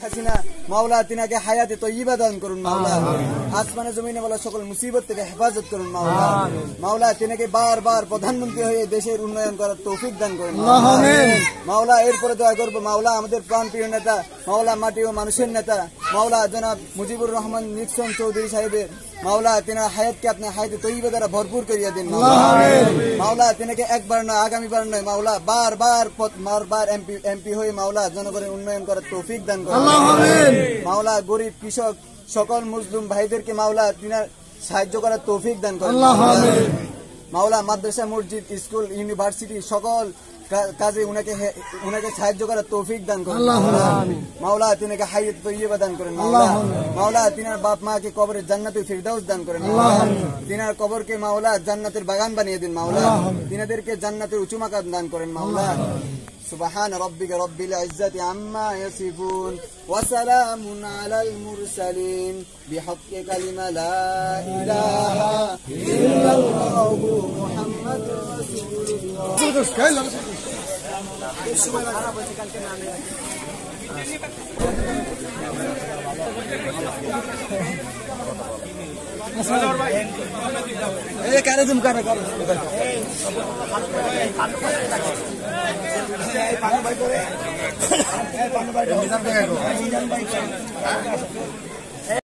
হাসিনা মাওলা তিনাকে হায়াতে তয়্যিবা দান করুন মাওলা। আসমানে জমিনে বলা সকল মুসিবত থেকে হেফাজত করুন মাওলা। মাওলা তিনাকে বারবার প্রধানমন্ত্রী হয়ে দেশের উন্নয়ন করার তৌফিক দান করুন মাওলা। এরপরে দোয়া করবো মাওলা আমাদের প্রাণপ্রিয় নেতা, মাওলা মাটি ও মানুষের নেতা, মাওলা জনাব মুজিবুর রহমান নিক্সন চৌধুরী সাহেবের মাওলা তিনার হায়াতকে আপনি হায়াতে তয়্যিবা দ্বারা ভরপুর করিয়া দিন মাওলা। তিনাকে একবার নয় আগামীবার নয় মাওলা বারবার এমপি হয়ে মাওলা জনগণের উন্নয়ন করার তৌফিক দান করেন মাওলা। গরিব কৃষক সকল মুসলিম ভাইদেরকে মাওলা তিনার সাহায্য করার তৌফিক দান করেন মাওলা। মাদ্রাসা মসজিদ স্কুল ইউনিভার্সিটি সকল কাজে উনাকে সাহায্য করার তৌফিক দান করেন মাওলা। তিনাকে হায়াত তয়্যিবা দান করেন মাওলা। তিনার বাপ মাকে কবরে জান্নাতুল ফিরদাউস দান করেন তিনার কবরকে মাওলা জান্নাতের বাগান বানিয়ে দিন মাওলা। তিনাদেরকে জান্নাতের উঁচু মাকাম দান করেন মাওলা। سبحان ربك رب العزة عما يصفون وسلام على المرسلين بحق كلمة لا إله إلا الله محمد رسول الله. পানি ভাই করে